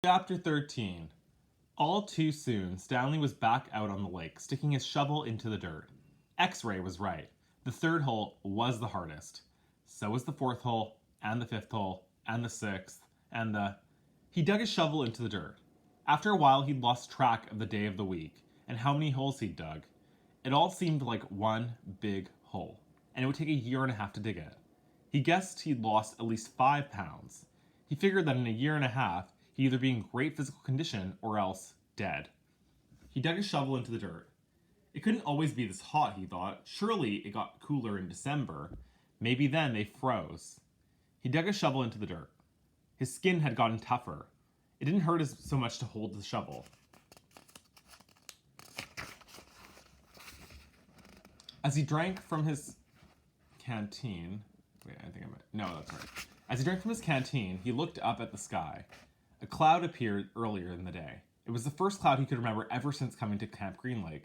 Chapter 13. All too soon, Stanley was back out on the lake, sticking his shovel into the dirt. X-Ray was right. The third hole was the hardest. So was the fourth hole, and the fifth hole, and the sixth, and the... He dug his shovel into the dirt. After a while, he'd lost track of the day of the week, and how many holes he'd dug. It all seemed like one big hole, and it would take a year and a half to dig it. He guessed he'd lost at least 5 pounds. He figured that in a year and a half, he'd either be in great physical condition or else dead. He dug his shovel into the dirt. It couldn't always be this hot, he thought. Surely it got cooler in December. Maybe then they froze. He dug his shovel into the dirt. His skin had gotten tougher. It didn't hurt so much to hold the shovel. As he drank from his canteen... No, that's right. As he drank from his canteen, he looked up at the sky. A cloud appeared earlier in the day. It was the first cloud he could remember ever since coming to Camp Green Lake.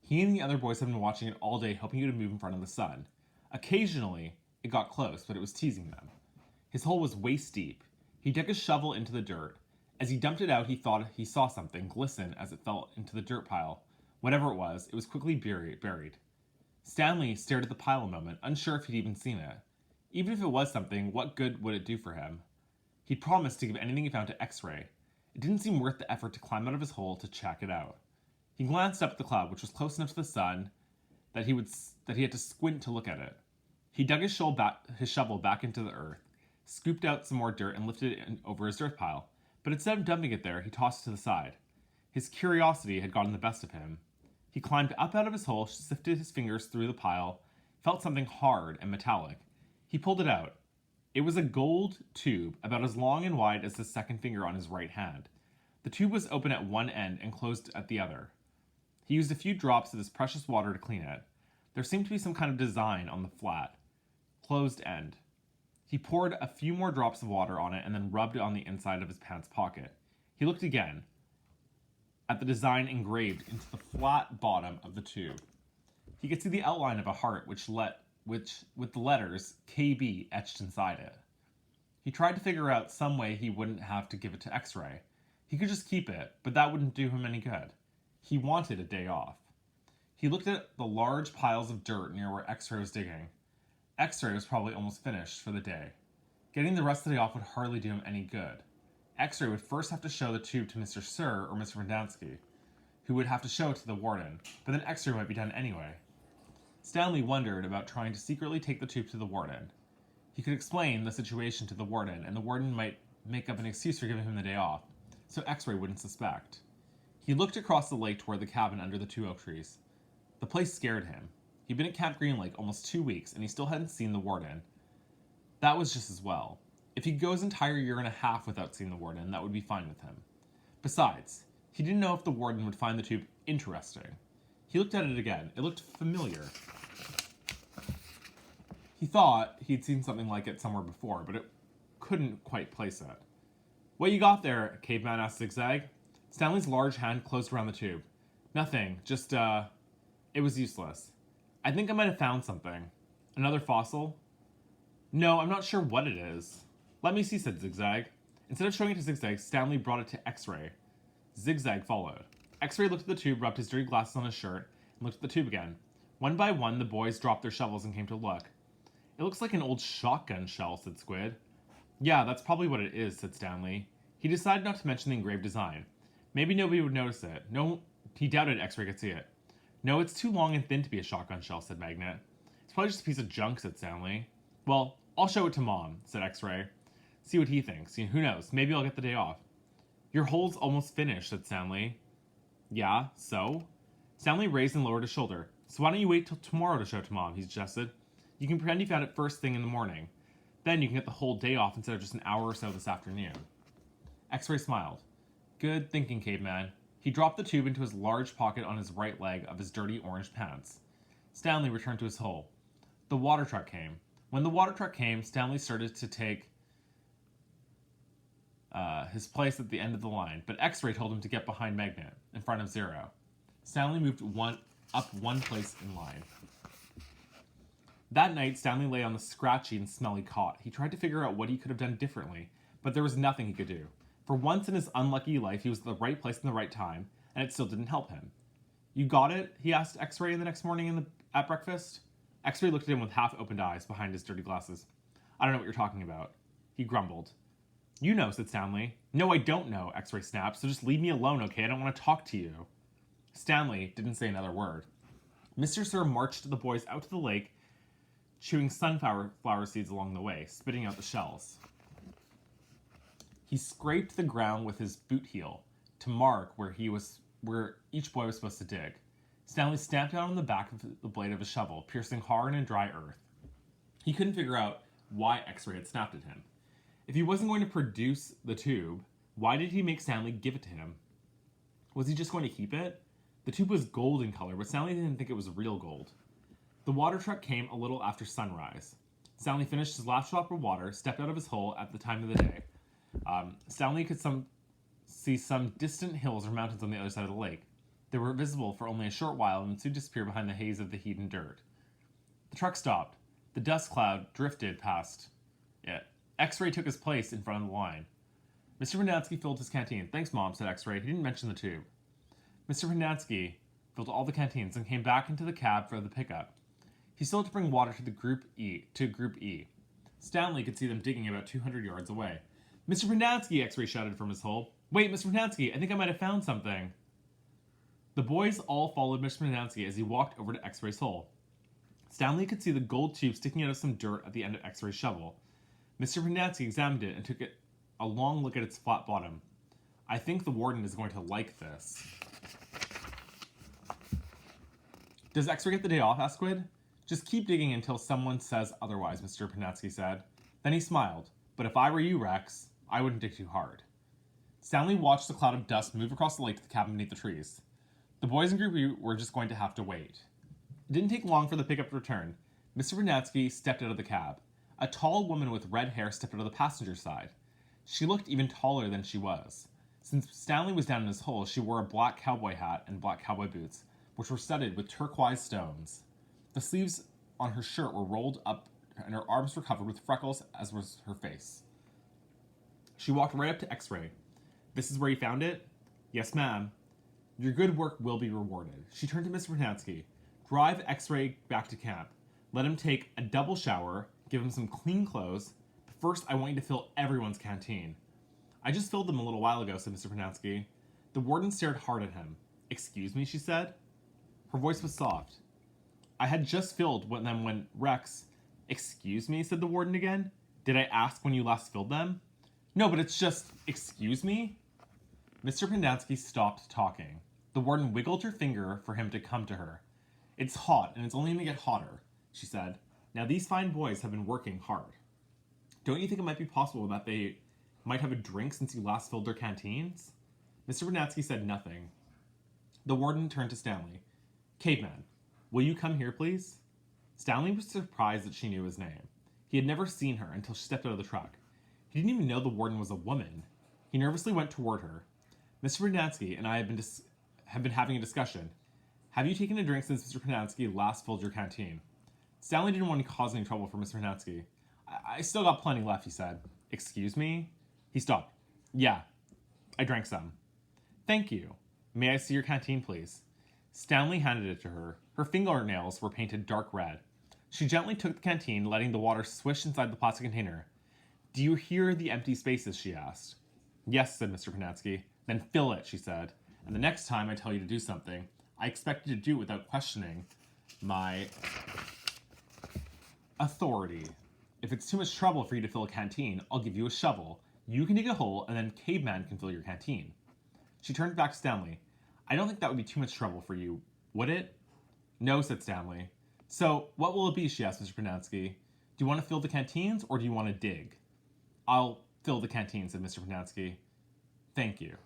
He and the other boys had been watching it all day, hoping it would move in front of the sun. Occasionally, it got close, but it was teasing them. His hole was waist deep. He dug his shovel into the dirt. As he dumped it out, he thought he saw something glisten as it fell into the dirt pile. Whatever it was quickly buried. Stanley stared at the pile a moment, unsure if he'd even seen it. Even if it was something, what good would it do for him? He'd promised to give anything he found to X-Ray. It didn't seem worth the effort to climb out of his hole to check it out. He glanced up at the cloud, which was close enough to the sun that he had to squint to look at it. He dug his shovel back into the earth, scooped out some more dirt, and lifted it over his dirt pile. But instead of dumping it there, he tossed it to the side. His curiosity had gotten the best of him. He climbed up out of his hole, sifted his fingers through the pile, felt something hard and metallic. He pulled it out. It was a gold tube, about as long and wide as the second finger on his right hand. The tube was open at one end and closed at the other. He used a few drops of this precious water to clean it. There seemed to be some kind of design on the flat, closed end. He poured a few more drops of water on it and then rubbed it on the inside of his pants pocket. He looked again at the design engraved into the flat bottom of the tube. He could see the outline of a heart with the letters KB etched inside it. He tried to figure out some way he wouldn't have to give it to X-Ray. He could just keep it, but that wouldn't do him any good. He wanted a day off. He looked at the large piles of dirt near where X-Ray was digging. X-Ray was probably almost finished for the day. Getting the rest of the day off would hardly do him any good. X-Ray would first have to show the tube to Mr. Sir or Mr. Verdansky, who would have to show it to the warden, but then X-Ray might be done anyway. Stanley wondered about trying to secretly take the tube to the warden. He could explain the situation to the warden, and the warden might make up an excuse for giving him the day off, so X-Ray wouldn't suspect. He looked across the lake toward the cabin under the 2 oak trees. The place scared him. He'd been at Camp Green Lake almost 2 weeks, and he still hadn't seen the warden. That was just as well. If he could go his entire year and a half without seeing the warden, that would be fine with him. Besides, he didn't know if the warden would find the tube interesting. He looked at it again. It looked familiar. He thought he'd seen something like it somewhere before, but it couldn't quite place it. "What you got there?" Caveman asked Zigzag. Stanley's large hand closed around the tube. "Nothing, just, it was useless. I think I might have found something. Another fossil?" "No, I'm not sure what it is." "Let me see," said Zigzag. Instead of showing it to Zigzag, Stanley brought it to X-Ray. Zigzag followed. X-Ray looked at the tube, rubbed his dirty glasses on his shirt, and looked at the tube again. One by one, the boys dropped their shovels and came to look. "It looks like an old shotgun shell," said Squid. "Yeah, that's probably what it is," said Stanley. He decided not to mention the engraved design. Maybe nobody would notice it. No, he doubted X-Ray could see it. "No, it's too long and thin to be a shotgun shell," said Magnet. "It's probably just a piece of junk," said Stanley. "Well, I'll show it to Mom," said X-Ray. "See what he thinks. Who knows? Maybe I'll get the day off." "Your hole's almost finished," said Stanley. "Yeah, so?" Stanley raised and lowered his shoulder. "So why don't you wait till tomorrow to show it to Mom?" he suggested. "You can pretend you found it first thing in the morning. Then you can get the whole day off instead of just an hour or so this afternoon." X-Ray smiled. "Good thinking, Caveman." He dropped the tube into his large pocket on his right leg of his dirty orange pants. Stanley returned to his hole. The water truck came. When the water truck came, Stanley started to take his place at the end of the line, but X-Ray told him to get behind Magnet, in front of Zero. Stanley moved up one place in line. That night, Stanley lay on the scratchy and smelly cot. He tried to figure out what he could have done differently, but there was nothing he could do. For once in his unlucky life, he was at the right place in the right time, and it still didn't help him. You got it? He asked X-Ray the next morning at breakfast. X-Ray looked at him with half-opened eyes behind his dirty glasses. I don't know what you're talking about. He grumbled. You know, said Stanley. No, I don't know, X-Ray snapped, so just leave me alone, okay? I don't want to talk to you. Stanley didn't say another word. Mr. Sir marched the boys out to the lake, chewing sunflower seeds along the way, spitting out the shells. He scraped the ground with his boot heel to mark where each boy was supposed to dig. Stanley stamped out on the back of the blade of his shovel, piercing hard and dry earth. He couldn't figure out why X-Ray had snapped at him. If he wasn't going to produce the tube, why did he make Stanley give it to him? Was he just going to keep it? The tube was gold in color, but Stanley didn't think it was real gold. The water truck came a little after sunrise. Stanley finished his last drop of water, stepped out of his hole at the time of the day. Stanley could see some distant hills or mountains on the other side of the lake. They were visible for only a short while and soon disappeared behind the haze of the heat and dirt. The truck stopped. The dust cloud drifted past it. X-Ray took his place in front of the line. Mr. Vernadsky filled his canteen. Thanks, Mom, said X-Ray. He didn't mention the tube. Mr. Vernadsky filled all the canteens and came back into the cab for the pickup. He still had to bring water to Group E. Stanley could see them digging about 200 yards away. Mr. Vernadsky, X-Ray shouted from his hole. Wait, Mr. Vernadsky, I think I might have found something. The boys all followed Mr. Vernadsky as he walked over to X-Ray's hole. Stanley could see the gold tube sticking out of some dirt at the end of X-Ray's shovel. Mr. Vernadsky examined it and took a long look at its flat bottom. I think the warden is going to like this. Does X-Ray get the day off? Asked Squid. Just keep digging until someone says otherwise, Mr. Vernadsky said. Then he smiled. But if I were you, Rex, I wouldn't dig too hard. Stanley watched the cloud of dust move across the lake to the cabin beneath the trees. The boys in Group E were just going to have to wait. It didn't take long for the pickup to return. Mr. Vernadsky stepped out of the cab. A tall woman with red hair stepped out of the passenger side. She looked even taller than she was. Since Stanley was down in his hole, she wore a black cowboy hat and black cowboy boots, which were studded with turquoise stones. The sleeves on her shirt were rolled up and her arms were covered with freckles, as was her face. She walked right up to X-Ray. This is where you found it? Yes, ma'am. Your good work will be rewarded. She turned to Mr. Vernadsky. Drive X-Ray back to camp. Let him take a double shower, give him some clean clothes. But first, I want you to fill everyone's canteen. I just filled them a little while ago, said Mr. Vernadsky. The warden stared hard at him. Excuse me, she said. Her voice was soft. I had just filled them when Rex... Excuse me, said the warden again. Did I ask when you last filled them? No, but it's just... Excuse me? Mr. Vernadsky stopped talking. The warden wiggled her finger for him to come to her. It's hot, and it's only going to get hotter, she said. Now, these fine boys have been working hard. Don't you think it might be possible that they might have a drink since you last filled their canteens? Mr. Vernadsky said nothing. The warden turned to Stanley. Caveman, will you come here, please? Stanley was surprised that she knew his name. He had never seen her until she stepped out of the truck. He didn't even know the warden was a woman. He nervously went toward her. Mr. Vernadsky and I have been having a discussion. Have you taken a drink since Mr. Vernadsky last filled your canteen? Stanley didn't want to cause any trouble for Mr. Vernadsky. I still got plenty left, he said. Excuse me? He stopped. Yeah, I drank some. Thank you. May I see your canteen, please? Stanley handed it to her. Her fingernails were painted dark red. She gently took the canteen, letting the water swish inside the plastic container. Do you hear the empty spaces, she asked. Yes, said Mr. Vernadsky. Then fill it, she said. And the next time I tell you to do something, I expect you to do it without questioning my authority. If it's too much trouble for you to fill a canteen, I'll give you a shovel. You can dig a hole, and then Caveman can fill your canteen. She turned back to Stanley. I don't think that would be too much trouble for you, would it? No, said Stanley. So, what will it be, she asked Mr. Vernadsky. Do you want to fill the canteens, or do you want to dig? I'll fill the canteens, said Mr. Vernadsky. Thank you.